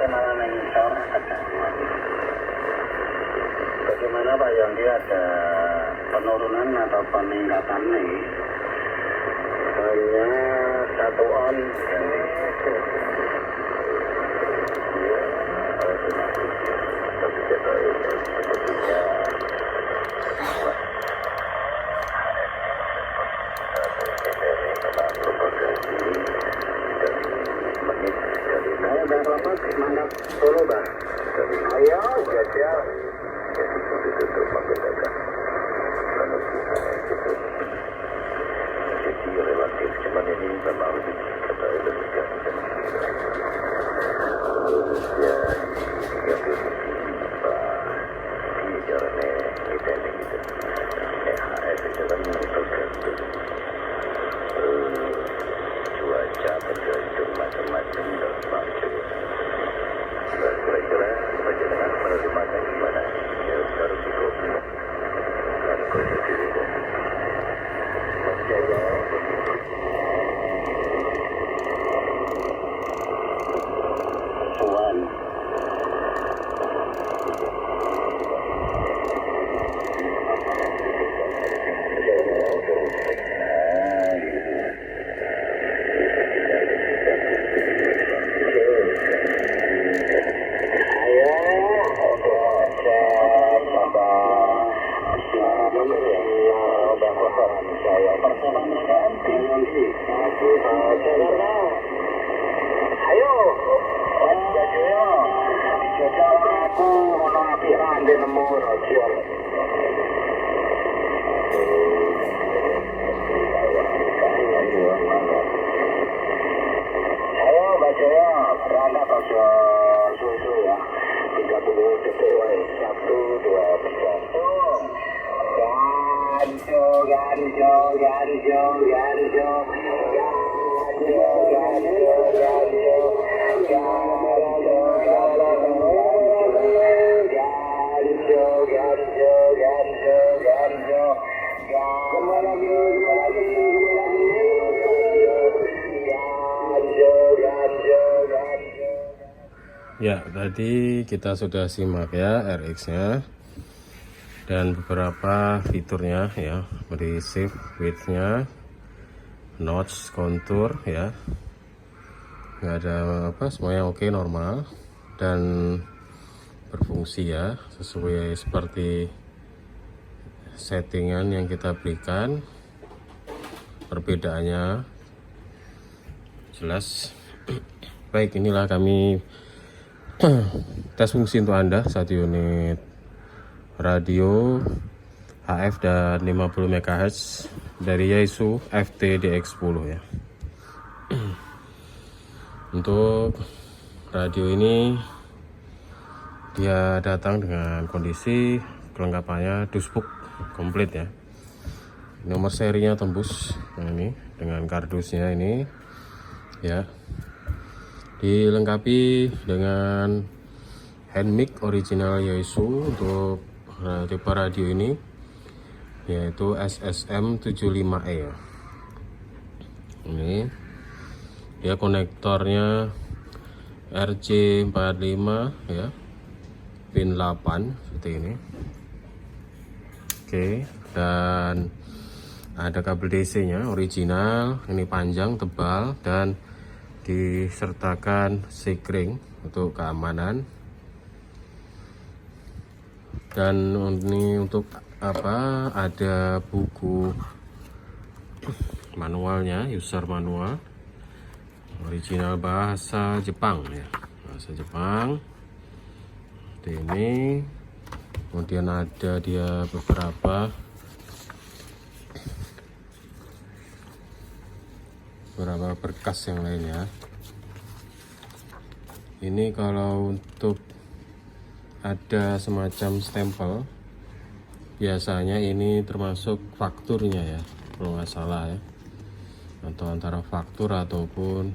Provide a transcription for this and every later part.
malah menyisor bagaimana Pak Yondi ada penurunan atau peningkatan nih hanya 1 on mantap dulu Bang. Ayo, jajal. Ditutup pakai dagang. Kalau kita itu jadi relatif, cuman ini memang kata lebih gampang. Ya, tiga di jalannya kita ini gitu. EHF itu kan tergantung cuaca, tergantung macam-macam dan macam. Kira-kira bagaimana menerjemahkan gimana? Ya harus ikut dan kondisi itu. Percaya. Suan. Ayo, aku nanti rande nemu rojol. Ayo baca randa rojol susu ya. 30 detik wae 1 2 Ya, tadi kita sudah simak ya RX-nya dan beberapa fiturnya ya, dari shift width-nya, notch, contour ya, nggak ada apa, semuanya oke, normal dan berfungsi ya, sesuai seperti settingan yang kita berikan. Perbedaannya jelas. Baik, inilah kami tes fungsi untuk Anda 1 unit radio HF dan 50 MHz dari Yaesu FT DX10 ya. Untuk radio ini dia datang dengan kondisi kelengkapannya dusbook komplit ya. Nomor serinya tembus, nah ini dengan kardusnya ini ya. Dilengkapi dengan hand mic original Yaesu untuk tipe radio ini, yaitu SSM75E ya. Ini dia konektornya RJ45 ya, pin 8 seperti ini. Oke, dan ada kabel DC nya original, ini panjang, tebal, dan disertakan sekring untuk keamanan. Dan ini untuk apa, ada buku manualnya, user manual original bahasa Jepang ya, bahasa Jepang seperti ini. Kemudian ada dia beberapa berkas yang lain ya. Ini kalau untuk ada semacam stempel, biasanya ini termasuk fakturnya ya, kalau nggak salah ya, atau antara faktur ataupun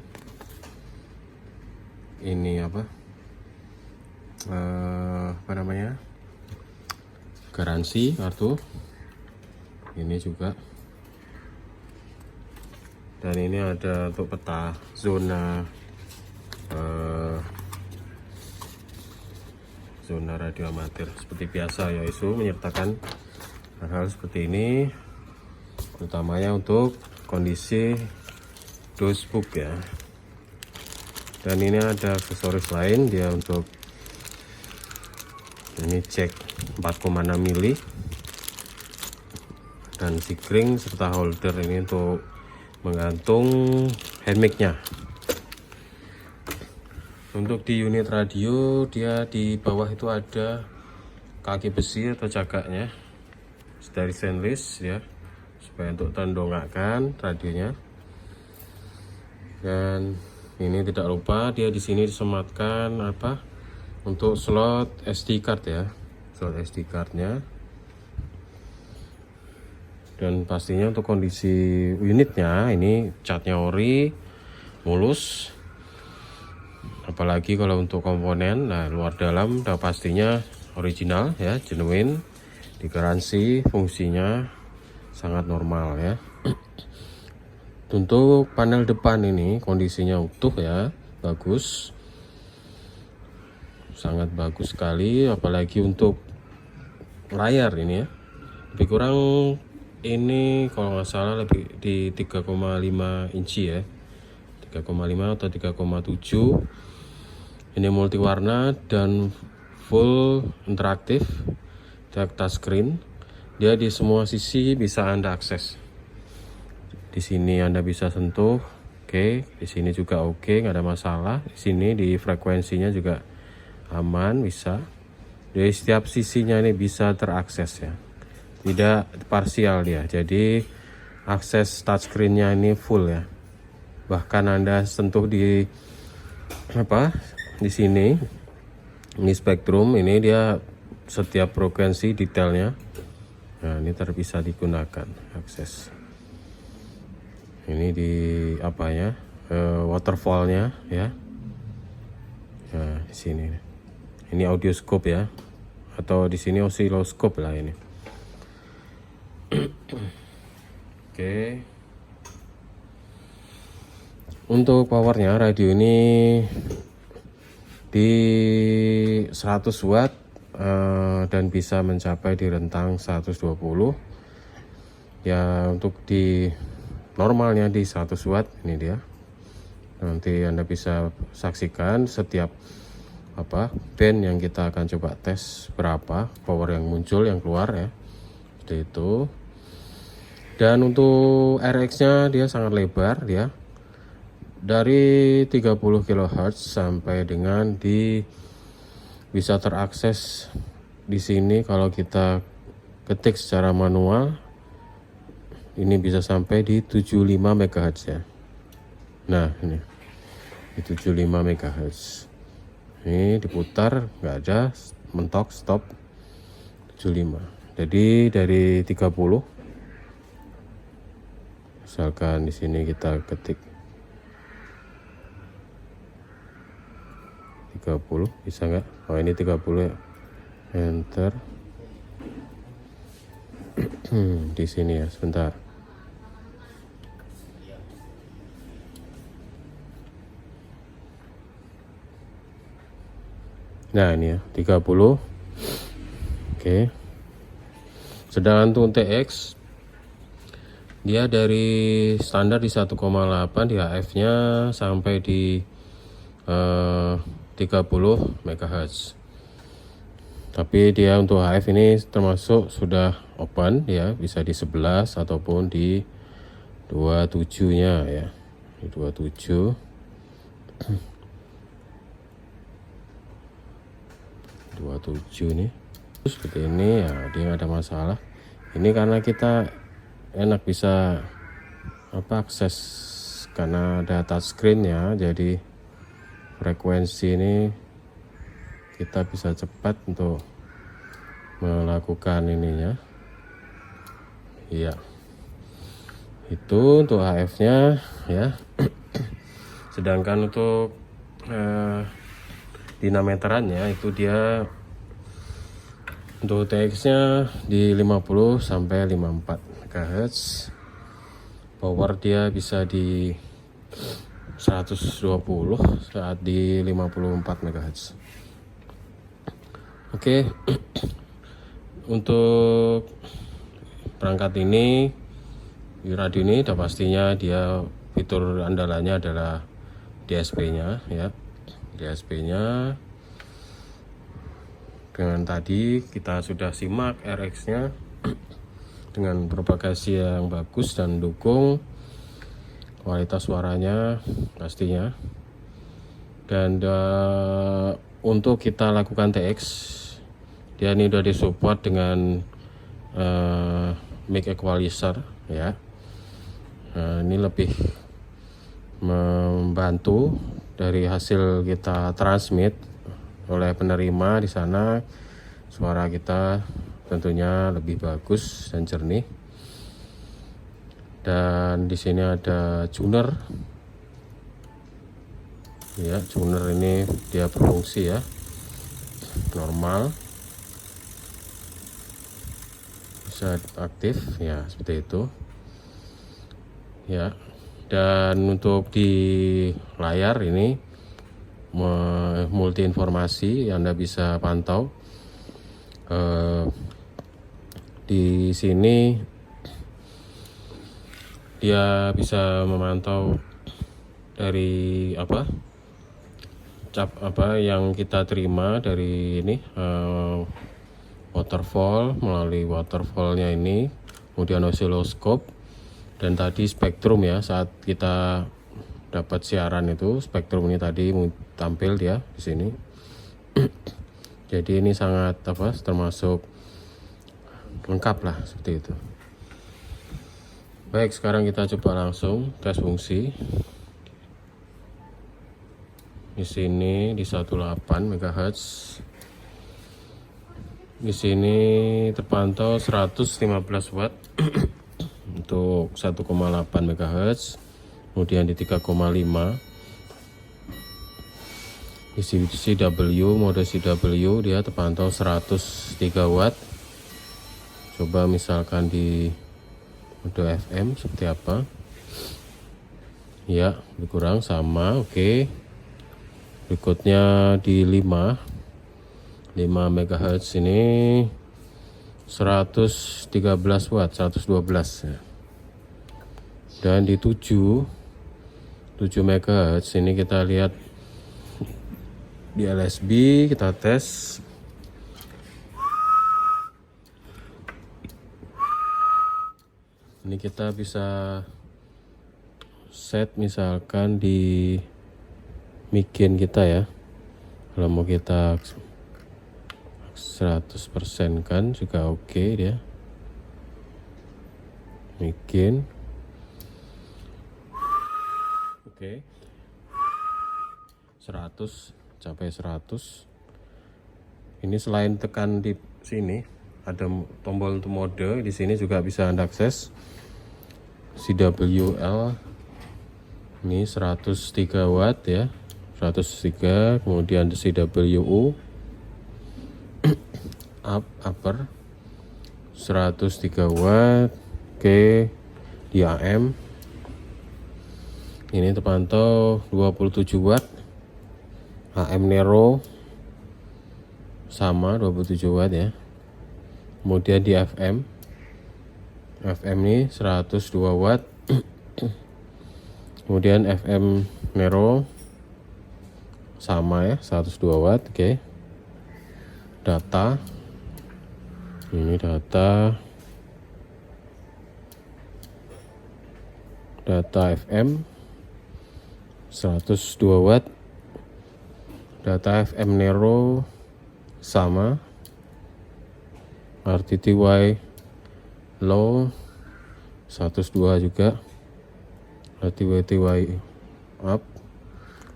ini apa namanya, garansi kartu ini juga. Dan ini ada untuk peta zona zona radio amatir. Seperti biasa ya, ISU menyertakan hal-hal seperti ini, utamanya untuk kondisi dosebook ya. Dan ini ada aksesoris lain dia untuk ini cek 4,6 mili dan sikring serta holder ini untuk menggantung handmic-nya. Untuk di unit radio dia di bawah itu ada kaki besi atau cagaknya dari stainless ya, supaya untuk tendongakan radionya. Dan ini tidak lupa dia di sini disematkan apa untuk slot SD card ya, slot SD cardnya. Dan pastinya untuk kondisi unitnya ini catnya ori, mulus. Apalagi kalau untuk komponen, nah luar dalam udah pastinya original ya, genuine, digaransi, fungsinya sangat normal ya. Untuk panel depan ini kondisinya utuh ya, bagus, sangat bagus sekali. Apalagi untuk layar ini ya, lebih kurang ini kalau nggak salah lebih di 3,5 inci ya, 3,5 atau 3,7. Ini multi warna dan full interaktif, touchscreen. Dia di semua sisi bisa Anda akses. Di sini Anda bisa sentuh, oke. Di sini juga oke, nggak ada masalah. Di sini di frekuensinya juga aman, bisa. Dari setiap sisinya ini bisa terakses ya, tidak parsial dia. Jadi akses touchscreennya ini full ya. Bahkan Anda sentuh di apa? Di sini ini spektrum, ini dia setiap frekuensi detailnya. Nah, ini bisa digunakan akses. Ini di apanya? Waterfallnya ya. Nah, di sini. Ini audioscope ya. Atau di sini oscilloscope lah ini. Oke. Untuk powernya radio ini di 100 watt dan bisa mencapai di rentang 120 ya. Untuk di normalnya di 100 watt ini dia. Nanti Anda bisa saksikan setiap band yang kita akan coba tes berapa power yang muncul, yang keluar ya, seperti itu. Dan untuk RX nya dia sangat lebar ya, dari 30 kHz sampai dengan bisa terakses di sini. Kalau kita ketik secara manual ini bisa sampai di 75 MHz ya. Nah ini di 75 MHz. Ini diputar nggak ada, mentok stop 75. Jadi dari 30, misalkan di sini kita ketik 30, bisa nggak? Oh ini 30 ya, enter. Di sini ya, sebentar. Nah ini ya 30. Oke. Sedangkan untuk TX dia dari standar di 1,8 di HF nya sampai di 30 MHz. Tapi dia untuk HF ini termasuk sudah open ya, bisa di 11 ataupun di 27 nya ya, di 27 nih seperti ini ya, dia nggak ada masalah. Ini karena kita enak bisa akses karena ada touchscreen ya, jadi frekuensi ini kita bisa cepat untuk melakukan ininya ya. Itu untuk HF nya ya. Sedangkan untuk dinameterannya itu dia untuk TX nya di 50 sampai 54 MHz. Power dia bisa di 120 saat di 54 MHz. Oke. Untuk perangkat ini, di radio ini udah pastinya dia fitur andalannya adalah DSP-nya ya. DSP-nya dengan tadi kita sudah simak RX-nya dengan propagasi yang bagus dan dukung, kualitas suaranya pastinya. Dan untuk kita lakukan TX, dia ini udah disupport dengan mic equalizer ya. Ini lebih membantu dari hasil kita transmit oleh penerima di sana, suara kita tentunya lebih bagus dan jernih. Dan di sini ada tuner ya. Tuner ini dia berfungsi ya, normal, bisa aktif ya, seperti itu ya. Dan untuk di layar ini multi informasi, Anda bisa pantau di sini. Dia bisa memantau dari cap yang kita terima dari ini, waterfall, melalui waterfallnya ini, kemudian osiloskop, dan tadi spektrum ya. Saat kita dapat siaran itu, spektrum ini tadi tampil dia di sini. Jadi ini sangat termasuk lengkap lah, seperti itu. Baik, sekarang kita coba langsung tes fungsi. Di sini di 18 MHz. Di sini terpantau 115 watt untuk 1,8 MHz. Kemudian di 3,5 di CW, mode CW dia terpantau 103 watt. Coba misalkan di mode FM seperti apa ya, lebih kurang sama. Oke. Berikutnya di 5 MHz ini 113 watt, 112 ya. Dan di 7 MHz ini kita lihat di LSB, kita tes. Ini kita bisa set misalkan di mic gain kita ya. Kalau mau kita 100% kan juga oke dia. Mic gain. Oke. 100, capai 100. Ini selain tekan di sini, ada tombol untuk mode. Di sini juga bisa Anda akses CWL. Ini 103 watt ya, 103. Kemudian CWU upper 103 watt. Oke, di AM ini terpantau 27 watt. AM Nero sama 27 watt ya. Kemudian di FM ini 102 watt. Kemudian FM Nero sama ya, 102 watt. Oke. Data ini data FM 102 watt. Data FM Nero sama. RTTY low 102 juga. RTTY up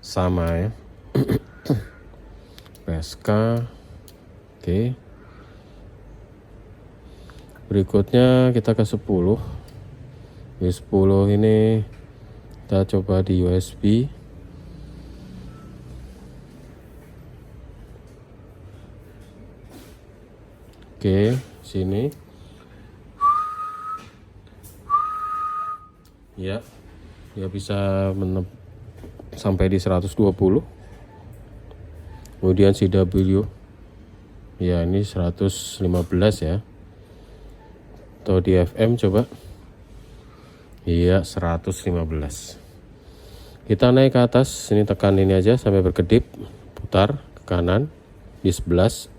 sama ya. PSK. Oke. Berikutnya kita ke 10. Di 10 ini kita coba di USB. Oke, sini. Ya. Dia bisa sampai di 120. Kemudian CW Ya, ini 115 ya. Atau di FM coba. Iya, 115. Kita naik ke atas, ini tekan ini aja sampai berkedip, putar ke kanan di 11.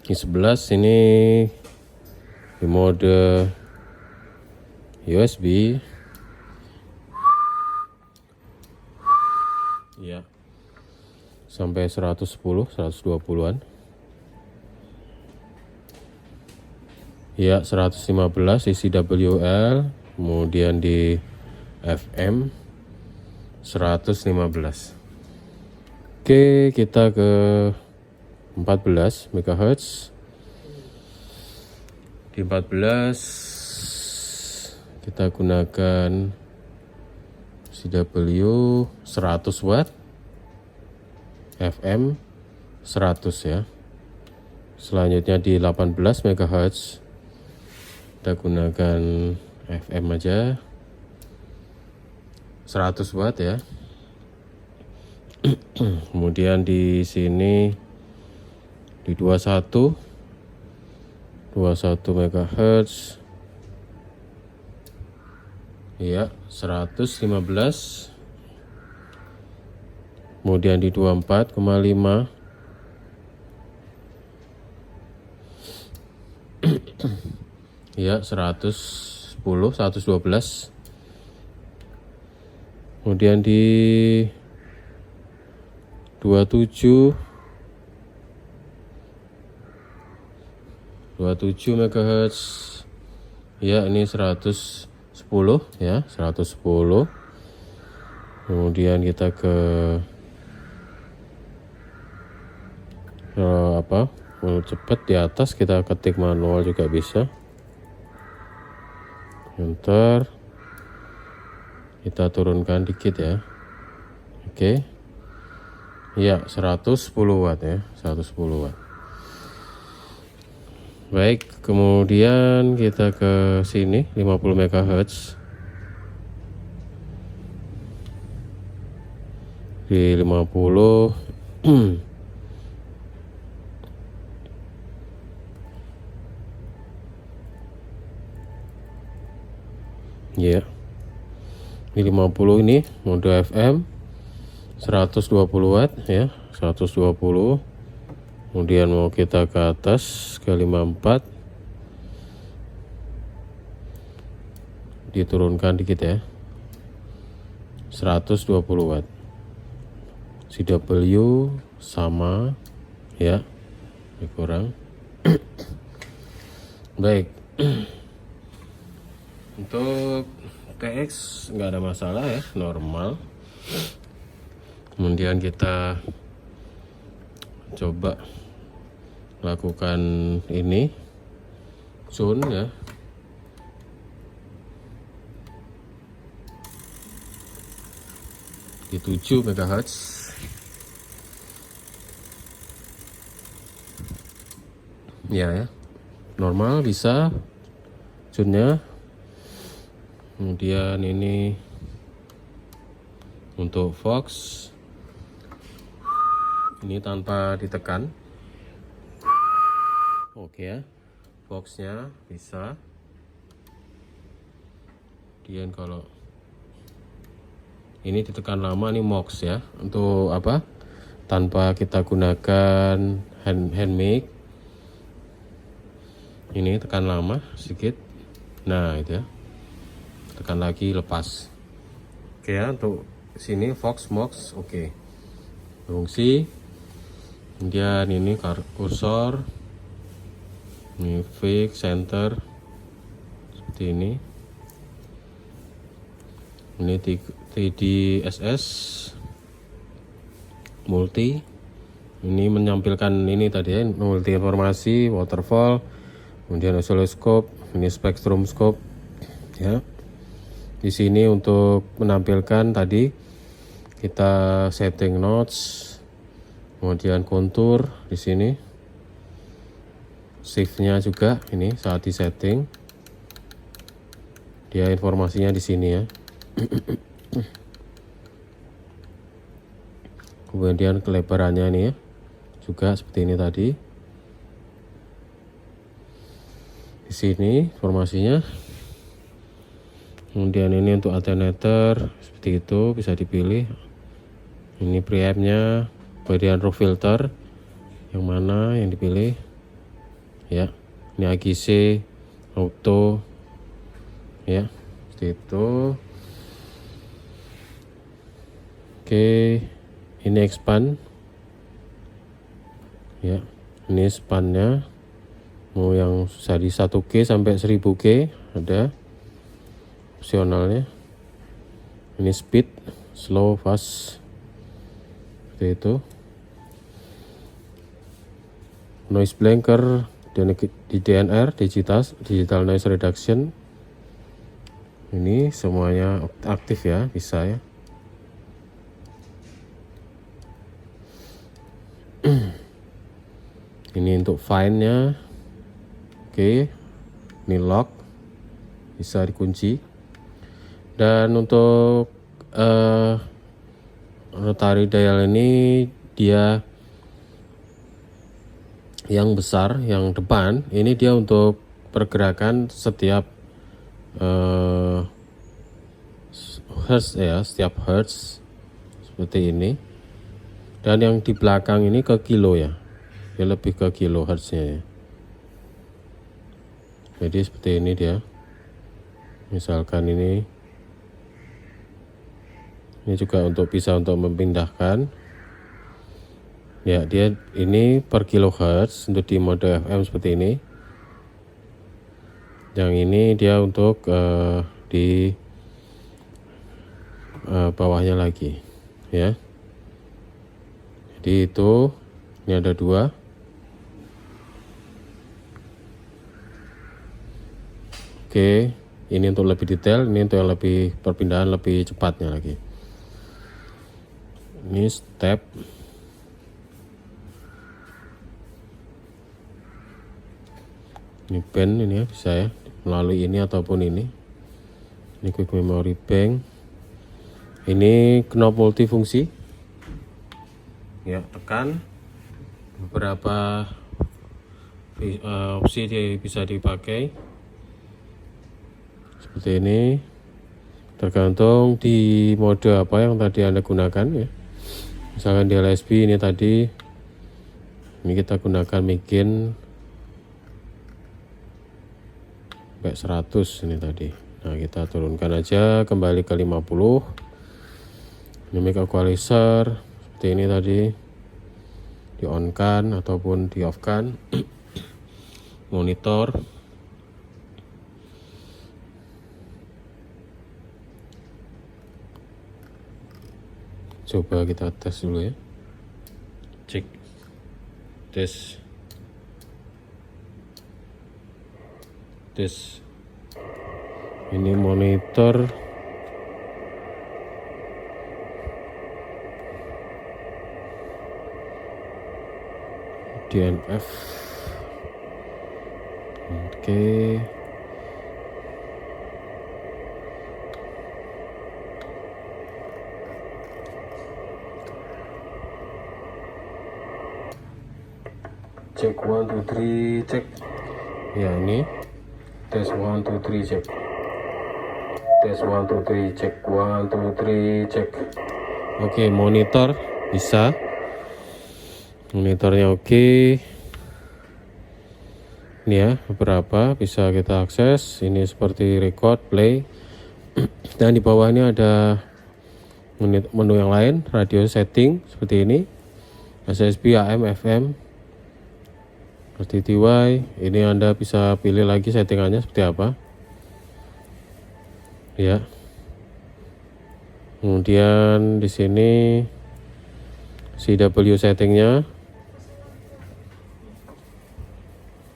Di 11 ini di mode USB. Ya. Sampai 110, 120-an. Ya, 115 isi WL, kemudian di FM 115. Oke, kita ke 14 MHz. Di 14 kita gunakan CW 100 watt, FM 100 ya. Selanjutnya di 18 MHz kita gunakan FM aja 100 watt ya. Kemudian di sini di 21 MHz ya, 115. Kemudian di 24,5 ya, 110, 112. Kemudian di 27 MHz ya, ini 110 ya, 110. Kemudian kita ke mau cepet di atas kita ketik manual juga bisa, enter, kita turunkan dikit ya. Oke ya, 110 watt ya, 110 watt. Baik, kemudian kita ke sini 50 MHz. Di 50 ya. Di 50 ini mode FM 120 watt ya, 120. Kemudian mau kita ke atas ke 54, diturunkan dikit ya, 120 watt. CW sama ya, kurang. Baik, untuk TX nggak ada masalah ya, normal. Kemudian kita coba lakukan ini zone ya, di 7 MHz ya, normal bisa zone-nya. Kemudian ini untuk Fox ini tanpa ditekan. Oke ya, Fox-nya bisa. Kemudian kalau ini ditekan lama, ini Mox ya, untuk apa, tanpa kita gunakan hand mic. Ini tekan lama sedikit, nah itu ya, tekan lagi lepas. Oke ya, untuk sini Fox, Mox, oke. Fungsi. Kemudian ini kursor, ini fix, center, seperti ini. Ini TDSS multi, ini menampilkan ini tadi ya, multi informasi, waterfall, kemudian oscilloscope, ini spectrum scope ya. Di sini untuk menampilkan tadi kita setting notes, kemudian kontur di sini. Shift-nya juga ini saat di setting, dia informasinya di sini ya. Kemudian kelebarannya nih ya, juga seperti ini tadi. Di sini informasinya. Kemudian ini untuk alternator seperti itu bisa dipilih. Ini preampnya, kemudian roof filter yang mana yang dipilih ya. Ini AGC auto ya, seperti itu. Oke, ini expand ya, ini spannya mau yang dari 1G sampai 1000G ada opsionalnya. Ini speed, slow, fast seperti itu. Noise blanker di DNR, digital noise reduction, ini semuanya aktif ya, bisa ya. Ini untuk fine-nya. Oke, ini lock, bisa dikunci. Dan untuk rotary dial ini dia yang besar, yang depan, ini dia untuk pergerakan setiap hertz ya, setiap hertz seperti ini. Dan yang di belakang ini ke kilo ya, dia lebih ke kilohertznya ya. Jadi seperti ini dia. Misalkan ini juga untuk bisa untuk memindahkan ya, dia ini per kilohertz untuk di mode FM seperti ini. Yang ini dia untuk di bawahnya lagi ya. Jadi itu, ini ada dua. Oke, ini untuk lebih detail, ini untuk yang lebih perpindahan lebih cepatnya lagi. Ini step. Ini band ini ya, bisa ya, melalui ini ataupun ini. Ini quick memory bank. Ini knob multifungsi. Ya, tekan beberapa opsi dia bisa dipakai seperti ini, tergantung di mode apa yang tadi Anda gunakan ya. Misalkan di LSB ini tadi, ini kita gunakan micin sampai 100 ini tadi. Nah, kita turunkan aja kembali ke 50. Ini mic equalizer seperti ini tadi, di on kan ataupun di off kan. Monitor, coba kita tes dulu ya, cek tes ini monitor DNF. Oke. Cek 1 2 3 cek. Ya, ini tes 1 2 3 cek. Tes 1 2 3 cek. 1 2 3 cek. Oke, monitor bisa. Monitornya oke. Ini ya, beberapa bisa kita akses. Ini seperti record, play. Dan di bawah ini ada menu yang lain, radio setting seperti ini. SSB, AM, FM, RTTY. Ini Anda bisa pilih lagi settingannya seperti apa. Ya. Kemudian di sini CW settingnya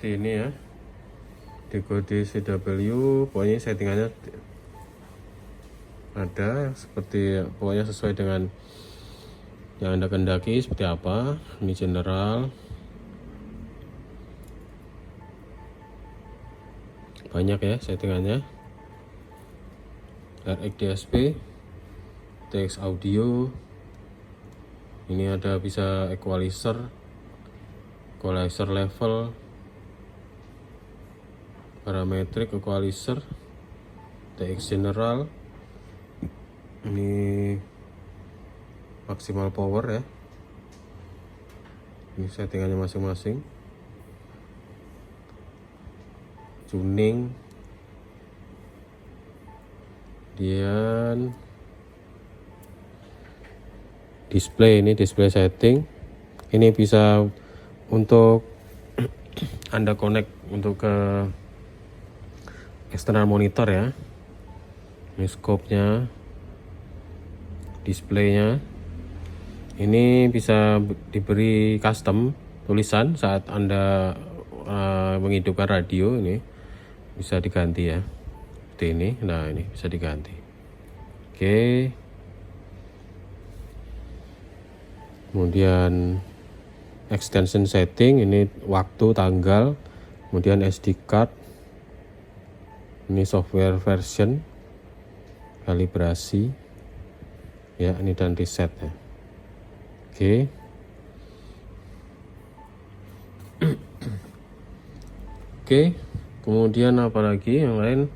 seperti ini ya, dekode CW, pokoknya settingannya ada seperti, pokoknya sesuai dengan yang Anda kehendaki seperti apa. Ini general, banyak ya settingannya. RX DSP, TX audio. Ini ada bisa equalizer level, parametric equalizer, TX general. Ini maksimal power ya. Ini settingannya masing-masing. Tuning. Kemudian display, ini display setting. Ini bisa untuk Anda connect untuk ke external monitor ya. Ini scope-nya, displaynya. Ini bisa diberi custom tulisan saat Anda menghidupkan radio. Ini bisa diganti ya, seperti ini. Nah, ini bisa diganti. Oke. Kemudian extension setting, ini waktu, tanggal, kemudian SD card, ini software version, kalibrasi ya, ini dan reset ya. Oke. Oke, kemudian apalagi yang lain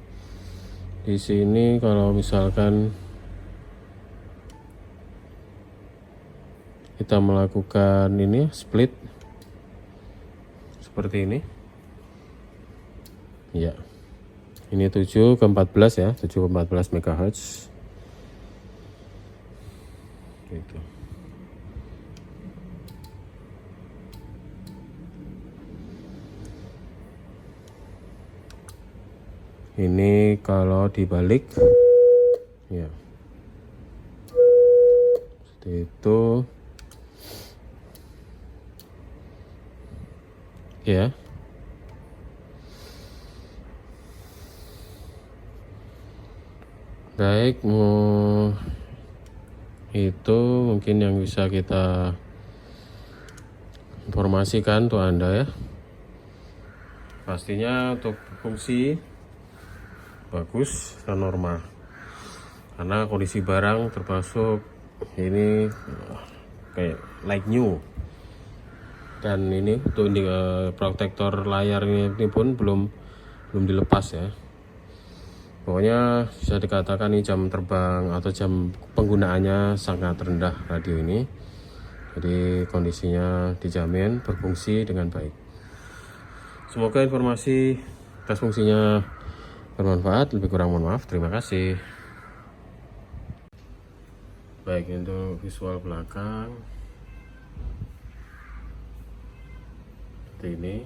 di sini? Kalau misalkan kita melakukan ini split seperti ini ya, ini 7 ke 14 ya, 7 ke 14 MHz gitu. Ini kalau dibalik ya seperti itu ya. Baik, itu mungkin yang bisa kita informasikan untuk Anda ya. Pastinya untuk fungsi bagus dan normal, karena kondisi barang termasuk ini kayak like new. Dan ini untuk protektor layar ini pun belum dilepas ya. Pokoknya bisa dikatakan ini jam terbang atau jam penggunaannya sangat rendah radio ini. Jadi kondisinya dijamin berfungsi dengan baik. Semoga informasi tes fungsinya bermanfaat. Lebih kurang mohon maaf. Terima kasih. Baik, untuk visual belakang seperti ini.